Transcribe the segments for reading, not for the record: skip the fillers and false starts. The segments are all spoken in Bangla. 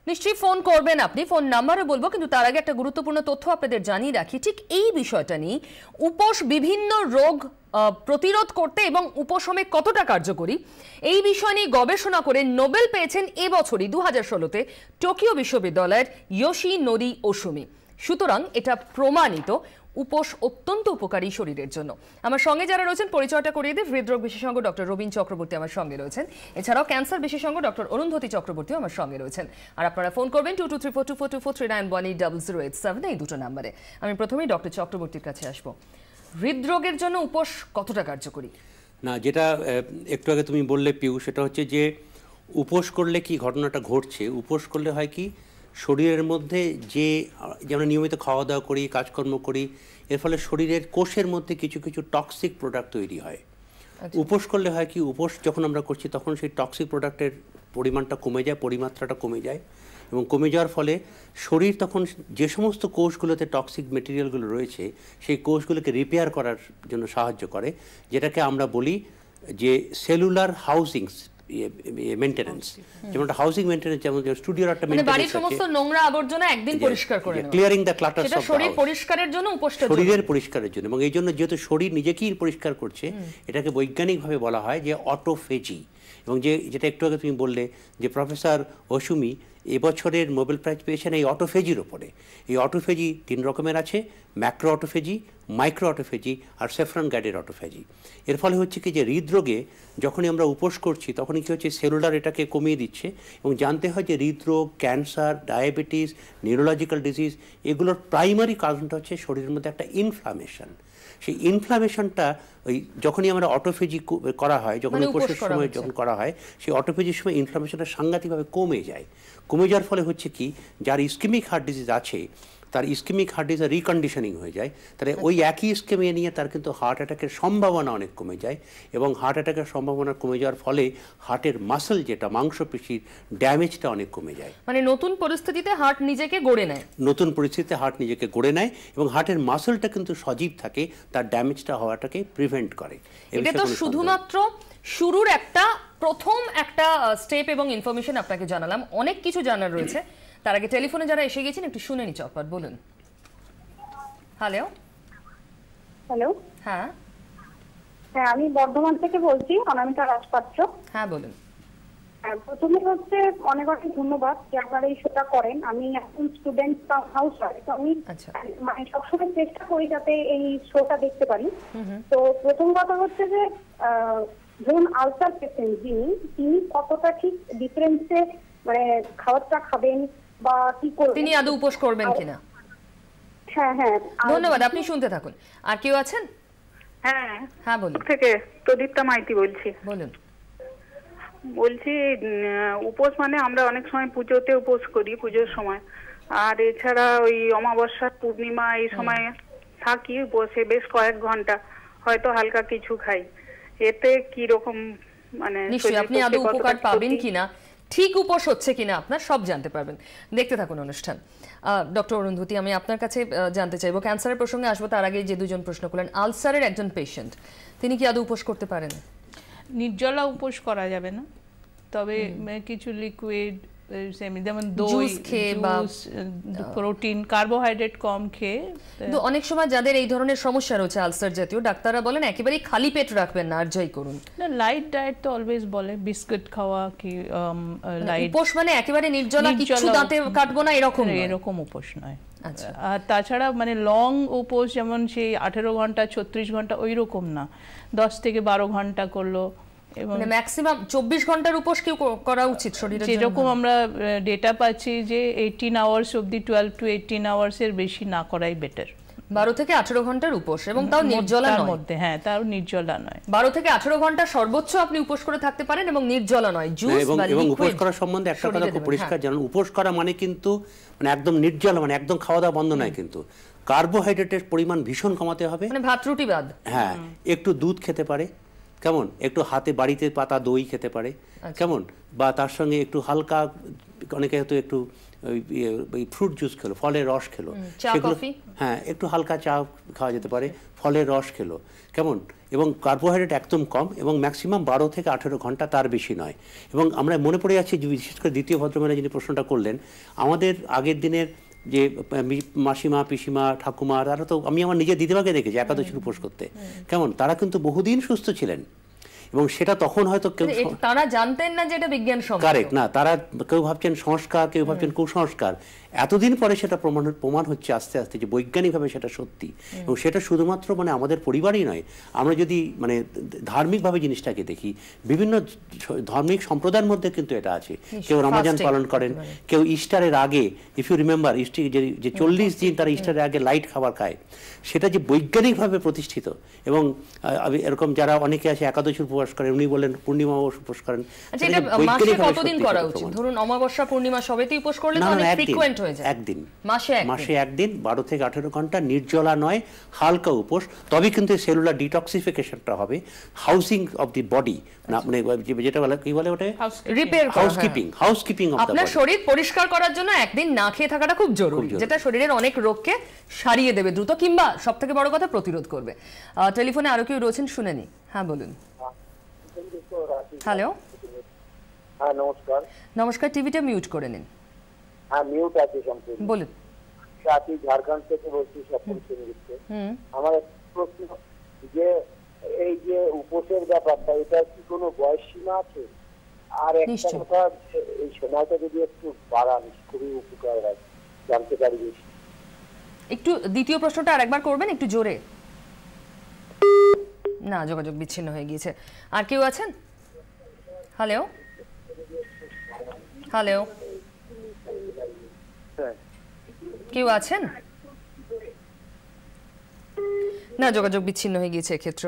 নিশ্চয়ই ফোন করবেন আপনি, ফোন নাম্বারও বলবো, কিন্তু তার আগে একটা গুরুত্বপূর্ণ তথ্য আপনাদের জানিয়ে রাখি। ঠিক এই বিষয়টা নিয়ে, উপোস বিভিন্ন রোগ প্রতিরোধ করতে এবং উপশমে কতটা কার্যকরী, এই বিষয় নিয়ে গবেষণা করে নোবেল পেয়েছেন এবছরই 2016-তে টোকিও বিশ্ববিদ্যালয়ের ইয়োশিনোরি ওসুমি। সুতরাং এটা প্রমাণিত উপোস অত্যন্ত উপকারী শরীরের জন্য। আমার সঙ্গে যারা রয়েছেন পরিচয়টা করিয়ে দিই। হৃদরোগ বিশেষজ্ঞ ডক্টর রবীন চক্রবর্তী আমার সঙ্গে রয়েছেন, এছাড়াও ক্যান্সার বিশেষজ্ঞ ডক্টর অরুন্ধতী চক্রবর্তীও আমার সঙ্গে রয়েছেন। আর আপনারা ফোন করবেন 22342424391887 এই দুটো নাম্বারে। আমি প্রথমেই ডক্টর চক্রবর্তীর কাছে আসবো। হৃদরোগের জন্য উপোস কতটা কার্যকরী? না, যেটা একটু আগে তুমি বললে পিউ, সেটা হচ্ছে যে উপোস করলে কি ঘটনাটা ঘটছে। উপোস করলে হয় কি, শরীরের মধ্যে যে আমরা নিয়মিত খাওয়া দাওয়া করি, কাজকর্ম করি, এর ফলে শরীরের কোষের মধ্যে কিছু কিছু টক্সিক প্রোডাক্ট তৈরি হয়। উপোস করলে হয় কি, উপোস যখন আমরা করছি তখন সেই টক্সিক প্রোডাক্টের পরিমাণটা কমে যায়, পরিমাত্রাটা কমে যায়, এবং কমে যাওয়ার ফলে শরীর তখন যে সমস্ত কোষগুলোতে টক্সিক মেটেরিয়ালগুলো রয়েছে সেই কোষগুলোকে রিপেয়ার করার জন্য সাহায্য করে, যেটাকে আমরা বলি যে সেলুলার হাউসিং মেইনটেনেন্স। যেমন একটা হাউসিং মেইনটেনেন্স, যেমন স্টুডিওর একটা মেইনটেনেন্স, বাড়ির সমস্ত নোংরা আবর্জনা একদিন পরিষ্কার করে নেওয়া, clearing the clutters of the house, শরীর পরিষ্কারের জন্য, উপোসটা শরীরের পরিষ্কারের জন্য। এবং এই জন্য যেহেতু শরীর নিজেকেই পরিষ্কার করছে, এটাকে বৈজ্ঞানিকভাবে বলা হয় যে অটোফেজি। এবং যেটা একটু আগে তুমি বললে যে প্রফেসর ওসুমি এবছরের নোবেল প্রাইজ পেয়েছেন এই অটোফেজির ওপরে। এই অটোফেজি 3 রকমের আছে: ম্যাক্রো অটোফেজি, মাইক্রো অটোফেজি আর সেফরন গাইডেড অটোফেজি। এর ফলে হচ্ছে কি যে হৃদরোগে যখনই আমরা উপোস করছি তখনই কি হচ্ছে, সেলুলার এটাকে কমিয়ে দিচ্ছে। এবং জানতে হয় যে হৃদরোগ, ক্যান্সার, ডায়াবেটিস, নিউরোলজিক্যাল ডিজিজ, এগুলোর প্রাইমারি কারণটা হচ্ছে শরীরের মধ্যে একটা ইনফ্লামেশন। সেই ইনফ্লামেশনটা ওই যখনই আমরা অটোফেজি করা হয়, যখন উপোসের সময় যখন করা হয়, সেই অটোফেজির সময় ইনফ্লামেশনটা সাংঘাতিকভাবে কমে যায়। কমে যাওয়ার ফলে হচ্ছে কি, যার ইস্কেমিক হার্ট ডিজিজ আছে তার ইস্কেমিক হার্ট ডিজিজ রিকন্ডিশনিং হয়ে যায়। তাহলে ওই একই ইস্কেমিয়া নিয়ে তার কিন্তু হার্ট অ্যাটাকের সম্ভাবনা অনেক কমে যায়। এবং হার্ট অ্যাটাকের সম্ভাবনা কমে যাওয়ার ফলে হার্টের মাসল, যেটা মাংসপেশির ড্যামেজটা অনেক কমে যায়। মানে নতুন পরিস্থিতিতে হার্ট নিজেকে গড়ে নেয়, নতুন পরিস্থিতিতে হার্ট নিজেকে গড়ে নেয় এবং হার্টের মাসলটা কিন্তু সজীব থাকে, তার ড্যামেজটা হওয়াটাকে প্রিভেন্ট করে। এটা তো শুধুমাত্র শুরুর প্রথম একটা স্টেপ এবং ইনফরমেশন আপনাকে জানালাম, অনেক কিছু জানার রয়েছে। তার আগে টেলিফোনে যারা এসে গেছেন একটু শুনে নি। চটপট বলুন। হ্যালো হ্যালো, হ্যাঁ হ্যাঁ, আমি বর্ধমান থেকে বলছি, অনামিকা রাজপাত্র। হ্যাঁ বলুন। প্রথমে হচ্ছে অনেক অনেক ধন্যবাদ যে আপনারা এই শোটা করেন। আমি এখন স্টুডেন্ট হাউস ওয়াইফ, তো আমি মানে সবসময় চেষ্টা করি যাতে এই শোটা দেখতে পারি। তো প্রথম কথা হচ্ছে যে ধরুন আলসার পেশেন্ট তিনি কতটা ঠিক ডিফারেন্সে মানে খাবারটা খাবেন বা কি করবেন, তিনি আদৌ উপোস করবেন কিনা। হ্যাঁ হ্যাঁ, ধন্যবাদ, আপনি শুনতে থাকুন। আর কেউ আছেন? হ্যাঁ হ্যাঁ বলুন। থেকে প্রদীপ্তা মাইতি বলছি। বলুন। বলছি উপোস মানে আমরা অনেক সময় পুজোতে উপোস করি, পুজোর সময়, আর এছাড়া ওই অমাবস্যা, পূর্ণিমা এই সময় থাকি বসে বেশ কয়েক ঘন্টা, হয়তো হালকা কিছু খাই। এতে কি রকম মানে নিশ্চয়ই আপনি আদৌ উপকার পাবেন কিনা, ঠিক উপোস হচ্ছে কিনা আপনার, সব জানতে পারবেন। দেখতে থাকুন অনুষ্ঠান। ডক্টর অরুন্ধতী, আমি আপনার কাছে জানতে চাইবো, ক্যান্সারের প্রসঙ্গে আসবো, তার আগে যে দুজন প্রশ্ন করলেন, আলসারের একজন পেশেন্ট, তিনি কি আদৌ উপোস করতে পারেন? নির্জলা উপোস করা যাবে না, তবে কিছু লিকুইড যেমন দই, জুস, প্রোটিন, কার্বোহাইড্রেট কম খেয়ে। কিন্তু অনেক সময় যাদের এই ধরনের সমস্যা রয়েছে আলসার জাতীয়, ডাক্তাররা বলেন একেবারেই খালি পেট রাখবেন না, আর যাই করুন না। লাইট ডায়েট তো অলওয়েজ বলে, বিস্কুট খাওয়া কি লাইট। উপোস মানে একেবারে নির্জলা, কিছু দাঁতে কাটবো না, এরকম উপোস নয়। আর তাছাড়া মানে লং উপোস যেমন সেই 18 ঘন্টা 36 ঘন্টা ওই রকম না, 10 থেকে 12 ঘন্টা করলো। এবং ম্যাক্সিমাম 24 ঘন্টার উপোস কি করা উচিত শরীরের জন্য? যেরকম আমরা ডেটা পাচ্ছি যে 18 আওয়ার্স অবধি, 12 to 18 আওয়ার্স এর বেশি না করাই বেটার। 12 থেকে 18 ঘন্টার উপোস, এবং তাও নির্জলা নয় মধ্যে। হ্যাঁ, তাও নির্জলা নয়। 12 থেকে 18 ঘন্টা সর্বোচ্চ আপনি উপোস করে থাকতে পারেন, এবং নির্জলা নয়। জুস বা এবং উপোস করার সম্বন্ধে একটা কথা খুব পরিষ্কার জানুন, উপোস করা মানে কিন্তু মানে একদম নির্জলা মানে একদম খাওয়া দাওয়া বন্ধ নয়, কিন্তু কার্বোহাইড্রেটের পরিমাণ ভীষণ কমাতে হবে, মানে ভাত রুটি বাদ। হ্যাঁ, একটু দুধ খেতে পারে, কেমন, একটু হাতে বাড়িতে পাতা দই খেতে পারে, কেমন, বা তার সঙ্গে একটু হালকা, অনেকে হয়তো একটু ওই ফ্রুট জুস খেলো, ফলের রস খেলো, সেগুলো হ্যাঁ একটু হালকা চা খাওয়া যেতে পারে, ফলের রস খেলো, কেমন, এবং কার্বোহাইড্রেট একদম কম, এবং ম্যাক্সিমাম 12 থেকে 18 ঘন্টা, তার বেশি নয়। এবং আমরা মনে পড়ে যাচ্ছি, বিশেষ করে দ্বিতীয় ভদ্রমহিলা যিনি প্রশ্নটা করলেন, আমাদের আগের দিনের যে মাসিমা, পিসিমা, ঠাকুমা, তারা তো, আমি আমার নিজের দিদিমাকে দেখেছি একাদশীর উপোস করতে, কেমন, তারা কিন্তু বহুদিন সুস্থ ছিলেন, এবং সেটা তখন হয়তো কেউ, তারা জানতেন না যে এটা বিজ্ঞানসম্মত। কারেক্ট না, তারা কেউ ভাবছেন সংস্কার, কেউ ভাবছেন কুসংস্কার। এতদিন পরে সেটা প্রমাণ হচ্ছে আস্তে আস্তে যে বৈজ্ঞানিকভাবে সেটা সত্যি, এবং সেটা শুধুমাত্র মানে আমাদের পরিবারই নয়, আমরা যদি মানে ধার্মিকভাবে জিনিসটাকে দেখি, বিভিন্ন ধার্মিক সম্প্রদায়ের মধ্যে কিন্তু এটা আছে। কেউ রমজান পালন করেন, কেউ ইস্টারের আগে, ইফ ইউ রিমেম্বার, যে 40 দিন তারা ইস্টারের আগে লাইট খাবার খায়, সেটা যে বৈজ্ঞানিকভাবে প্রতিষ্ঠিত। এবং এরকম যারা অনেকে আছে একাদশী উপবাস করেন, উনি বলেন পূর্ণিমা উপবাস করেন। কতদিন করা উচিত? ধরুন অমাবস্যা, পূর্ণিমা সবেতেই উপোস করলে তো অনেক ফ্রিকোয়েন্ট হয়ে যায়। একদিন, মাসে একদিন, 12 থেকে 18 ঘন্টা নির্জলা নয়, হালকা উপোস, তবে কিন্তু সেলুলার ডিটক্সিফিকেশনটা হবে, হাউসিং অফ দি বডি, মানে যেটা বলে, কি বলে ওটা, রিপেয়ার, হাউসকিপিং অফ আপনার শরীর পরিষ্কার করার জন্য একদিন না খেয়ে থাকাটা খুব জরুরি, যেটা শরীরের অনেক রোগকে সারিয়ে দেবে দ্রুত, কিংবা সবথেকে বড় কথা প্রতিরোধ করবে। টেলিফোনে আরো কেউ রয়েছেন, শুনে নি। হ্যাঁ বলুন। হ্যালো, হ্যাঁ নমস্কার। নমস্কার, টিভিটা মিউট করে নিন। হ্যাঁ মিউট আছে সম্পূর্ণ। বলুন। আমি ঝাড়খণ্ড থেকে বলছি, স্বপন সেনগুপ্ত। আমার প্রশ্ন, যে এই যে উপোসের ব্যাপারটা, এটা কি কোনো বয়স সীমা আছে? আর একটা কথা, এই সময়টা যদি একটু বাড়ান খুবই উপকার হয়, জানতে পারি বেশি। একটু দ্বিতীয় প্রশ্নটা আরেকবার করবেন, একটু জোরে। না, যোগাযোগ বিচ্ছিন্ন হয়ে গিয়েছে। আর কেউ আছেন? হ্যালো, হ্যালো, কেউ আছেন? না, যোগাযোগ বিচ্ছিন্ন হয়ে গিয়েছে এক্ষেত্রে।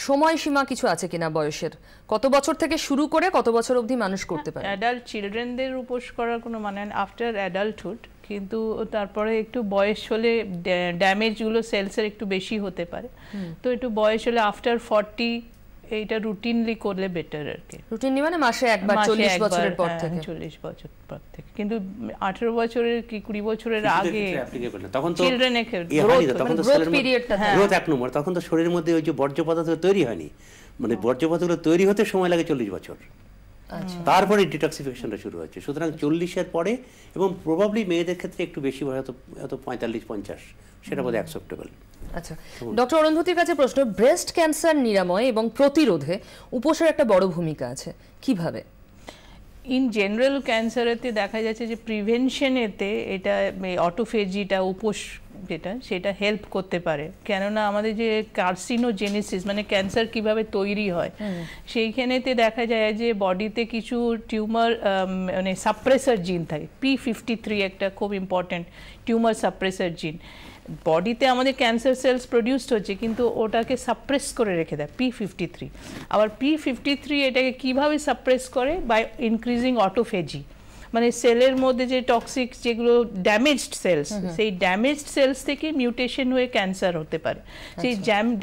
সময়সীমা কিছু আছে কিনা বয়সের? কত বছর থেকে শুরু করে কত বছর অবধি মানুষ করতে পারে? অ্যাডাল্ট চিলড্রেনদের উপোস করার কোনো মানে আফটার অ্যাডাল্টহুড, কিন্তু তারপরে একটু বয়স হলে ড্যামেজগুলো সেলসের একটু বেশি হতে পারে, তো একটু বয়স হলে আফটার 40 এইটা রুটিনলি করলে বেটার আর কি। রুটিনলি মানে মাসে একবার, 40 বছরের পর থেকে। 40 বছর পর থেকে, কিন্তু 18 বছরের কি 20 বছরের আগে তখন তো চিলড্রেনের গ্রোথ পিরিয়ডটা, গ্রোথ এক নম্বর, তখন তো শরীরের মধ্যে ওই যে বর্জ্য পদার্থ তৈরি হয়নি, মানে বর্জ্য পদার্থগুলো তৈরি হতে সময় লাগে 40 বছর, তারপরে ডিটক্সিফিকেশনটা শুরু হচ্ছে। সুতরাং 40-এর পরে, এবং প্রবাবলি মেয়েদের ক্ষেত্রে একটু বেশি হয়তো 45-50, সেটা বোধহয় অ্যাকসেপ্টেবল। আচ্ছা, ডক্টর অরুন্ধতির কাছে প্রশ্ন, ব্রেস্ট ক্যান্সার নিরাময় এবং প্রতিরোধে উপোসের একটা বড় ভূমিকা আছে, কিভাবে? ইন জেনারেল ক্যান্সারেতে দেখা যাচ্ছে যে প্রিভেনশনেতে এটা অটোফেজিটা, উপোস যেটা, সেটা হেল্প করতে পারে। কেননা আমাদের যে কার্সিনোজেনেসিস মানে ক্যান্সার কিভাবে তৈরি হয়, সেইখানেতে দেখা যায় যে বডিতে কিছু টিউমার মানে সাপ্রেসার জিন থাকে, P53 একটা খুব ইম্পর্টেন্ট টিউমার সাপ্রেসার জিন। বডিতে আমাদের ক্যান্সার সেলস প্রডিউসড হচ্ছে, কিন্তু ওটাকে সাপ্রেস করে রেখে দেয় P53। আবার P53 এটাকে কিভাবে সাপ্রেস করে? বাই ইনক্রিজিং অটোফেজি, মানে সেলের মধ্যে যে টক্সিক যেগুলো ড্যামেজড সেলস, সেই ড্যামেজড সেলস থেকে মিউটেশন হয়ে ক্যান্সার হতে পারে। সেই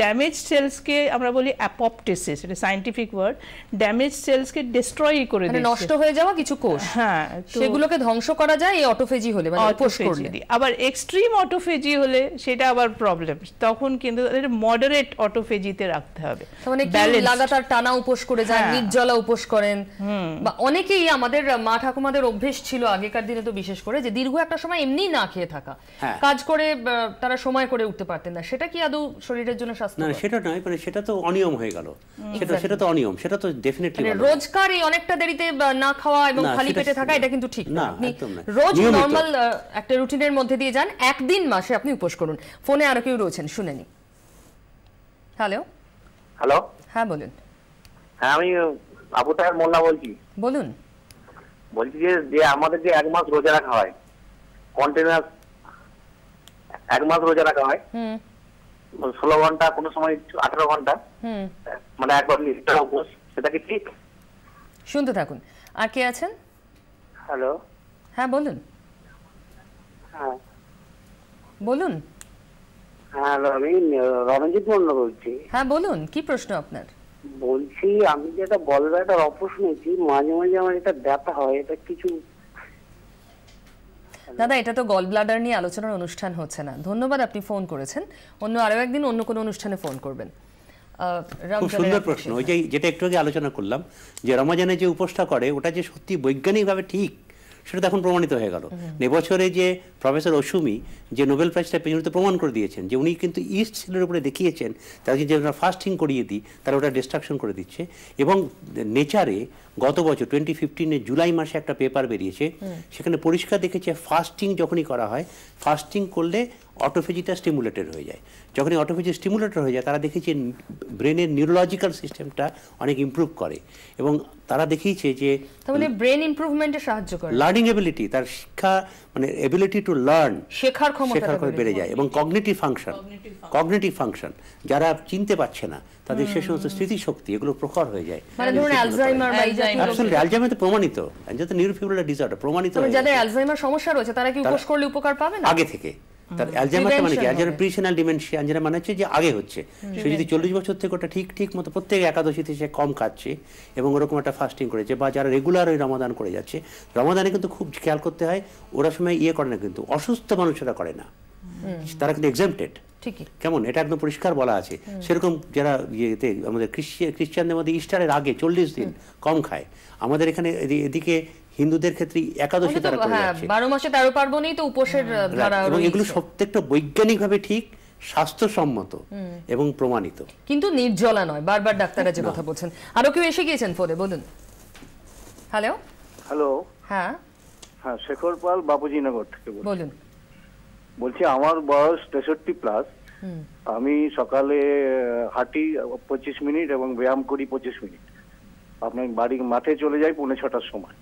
ড্যামেজড সেলসকে আমরা বলি অ্যাপোপ্টোসিস, এটা সায়েন্টিফিক ওয়ার্ড। ড্যামেজড সেলসকে ডিস্ট্রয় করে দেয়, নষ্ট হয়ে যাওয়া কিছু কোষ, হ্যাঁ, সেগুলোকে ধ্বংস করা যায় এই অটোফেজি হলে, মানে উপোস করলে। আবার এক্সট্রিম অটোফেজি হলে সেটা আবার প্রবলেম, তখন কিন্তু মডারেট অটোফেজিতে রাখতে হবে। মানে লাগাতার টানা উপোস করে যায়, নির্জলা উপোস করেন, বা অনেকেই আমাদের মা ঠাকুমাদের অভ্যেস ছিল আগেকার দিনে তো বিশেষ করে, যে দীর্ঘ একটা সময় এমনি না খেয়ে থাকা, কাজ করে তারা সময় করে উঠতে পারতেন না, সেটা কি আদৌ শরীরের জন্য স্বাস্থ্যকর? না, সেটা নয়, মানে সেটা তো অনিয়ম হয়ে গেল, সেটা তো অনিয়ম, সেটা তো ডেফিনেটলি রোজকার এই অনেকটা দেরিতে না খাওয়া এবং খালি পেটে থাকা, এটা কিন্তু ঠিক না। আপনি রোজ নরমাল একটা রুটিনের মধ্যে দিয়ে যান, একদিন মাসে আপনি উপোস করুন। ফোনে আরো কেউ রয়েছেন, শুনে নি। হ্যালো, হ্যালো, হ্যাঁ বলুন। হ্যাঁ, আমি আবু তাহের মোল্লা বলছি। বলুন। বলছি যে আমাদের যে 1 মাস রোজা রাখা হয়, কন্টিনিউয়াস 1 মাস রোজা রাখা হয়, 16 ঘন্টা, কোনো সময় 18 ঘন্টা, মানে একবার লিস্টার উপোস, সেটা কি ঠিক? শুনতে থাকুন। আর কে আছেন? হ্যালো, হ্যাঁ বলুন। হ্যাঁ বলুন। হ্যাঁ, আমি রণজিৎ মোল্লা বলছি। হ্যাঁ বলুন, কি প্রশ্ন আপনার? বলছি আমি যেটা গলব্লাডার অপারেশন হয়েছি, মাঝে মাঝে আমার এটা ব্যথা হয়, এটা কিছু। দাদা, এটা তো গল ব্লাডার নিয়ে আলোচনার অনুষ্ঠান হচ্ছে না। ধন্যবাদ, আপনি ফোন করেছেন। অন্য আরো একদিন অন্য কোনো অনুষ্ঠানে ফোন করবেন। খুব সুন্দর প্রশ্ন। ওই যে যেটা একটু আগে আলোচনা করলাম, যে রমজানে যে উপোসটা করে ওটা যে সত্যি বৈজ্ঞানিকভাবে ঠিক, সেটা এখন প্রমাণিত হয়ে গেল। এবছরে যে প্রফেসর অসুমি যে নোবেল প্রাইজটা পেয়ে প্রমাণ করে দিয়েছেন যে উনি কিন্তু ইস্ট সেলের উপরে দেখিয়েছেন তাদেরকে যে আমরা ফাস্টিং করিয়ে দিই তারা ওটা ডিস্ট্রাকশন করে দিচ্ছে। এবং নেচারে গত বছর 2015 জুলাই মাসে একটা পেপার বেরিয়েছে, সেখানে পরিষ্কার দেখেছে ফাস্টিং যখনই করা হয়, ফাস্টিং করলে অটোফেজিটা স্টিমুলেটেড হয়ে যায়। যখনই অটোফেজি স্টিমুলেটেড হয়ে যায় তারা দেখেছে ব্রেনের নিউরোলজিক্যাল সিস্টেমটা অনেক ইমপ্রুভ করে, এবং তারা দেখিয়েছে যে তাহলে ব্রেন ইমপ্রুভমেন্টে সাহায্য করে, লার্নিং এবিলিটি, তার শিক্ষা মানে এবিলিটি টু লার্ন, শেখার ক্ষমতা বেড়ে যায়, এবং কগনিটিভ ফাংশন যারা চিনতে পারছে না তাদের সে সমস্ত স্মৃতিশক্তি এগুলো প্রখর হয়ে যায়। মানে ধরুন অ্যালজাইমার বা অ্যালজাইমার তো প্রমাণিত, যেটা নিউরোফিব্রিলার ডিসঅর্ডার প্রমাণিত। যাদের অ্যালজাইমার সমস্যা রয়েছে তারা কি উপোস করলে উপকার পাবে না আগে থেকে? তার অ্যালজাইমারটা মানে কি? অ্যালজাইমার প্রিসেনাল ডিমেনশিয়া, অ্যালজাইমার মানে হচ্ছে যে আগে হচ্ছে। সে যদি 40 বছর থেকে ওটা ঠিক মতো প্রত্যেক একাদশীতে সে কম খাচ্ছে এবং ওরকম একটা ফাস্টিং করেছে, বা যারা রেগুলার ওই রমাদান করে যাচ্ছে, রমাদানে কিন্তু খুব খেয়াল করতে হয় ওরা সময় করে না, কিন্তু অসুস্থ মানুষেরা করে না, তারা কিন্তু এক্সাম্পটেড। কেমন এটা একদম পরিষ্কার বলা আছে। সেরকম যারা ইয়েতে আমাদের খ্রিস্টানদের মধ্যে ইস্টারের আগে 40 দিন কম খায়, আমাদের এখানে এদিকে হিন্দুদের ক্ষেত্রে একাদশী তারা করে যাচ্ছে। 12 মাসে 13 পার্বণেই তো উপোসের ধারা রয়েছে, এবং এগুলো প্রত্যেকটা বৈজ্ঞানিকভাবে ঠিক, স্বাস্থ্যসম্মত এবং প্রমাণিত, কিন্তু নির্জলা নয়। বারবার ডাক্তাররা যে কথা বলছেন। আরো কেউ এসে গিয়েছেন ফোনে, বলুন। Hello hello. হ্যাঁ হ্যাঁ, শেখর পাল, বাপুজি নগর থেকে বলুন। বলছি আমার বয়স 63 প্লাস। আমি সকালে হাঁটি 25 মিনিট এবং ব্যায়াম করি 25 মিনিট। আপনার বাড়ি মাঠে চলে যাই 5:45 সময়।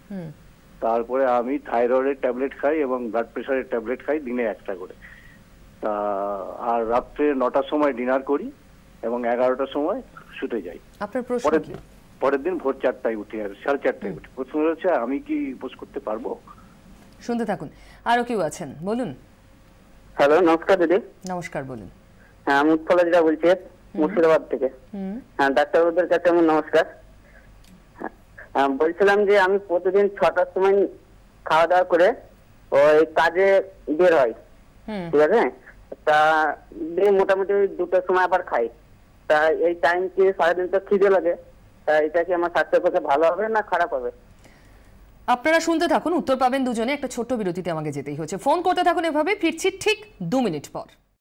তারপরে আমি থাইরয়েডের ট্যাবলেট খাই এবং ব্লাড প্রেশারের ট্যাবলেট খাই দিনে একটা করে। তা আর রাত্রে 9টার সময় ডিনার করি এবং 11টার সময় শুতে যাই। আপনার প্রশ্ন কি? পরের দিন ভোর 4টায় উঠি আর 4:30টায় উঠি। প্রশ্ন হচ্ছে আমি কি উপোস করতে পারবো? শুনতে থাকুন। আরো কেউ আছেন, বলুন। হ্যালো, নমস্কার দিদি। নমস্কার, বলুন। হ্যাঁ, আমি উৎপল জিরা বলছি, মুর্শিদাবাদ থেকে। হ্যাঁ, ডাক্তারবাবুদের কাছে আমার নমস্কার। বলছিলাম যে আমি প্রতিদিন 6টার সময় খাওয়া দাওয়া করে ওই কাজে বের হয়, ঠিক আছে? তা মোটামুটি 2টার সময় আবার খাই। তা এই টাইম কি সারাদিন তো খিদে লাগে, তা এটা কি আমার স্বাস্থ্যের পক্ষে ভালো হবে না খারাপ হবে? আপনারা শুনতে থাকুন, উত্তর পাবেন দুজনে। একটা ছোট্ট বিরতিতে আমাকে যেতেই হচ্ছে। ফোন করতে থাকুন এভাবে, ফিরছি ঠিক 2 মিনিট পর।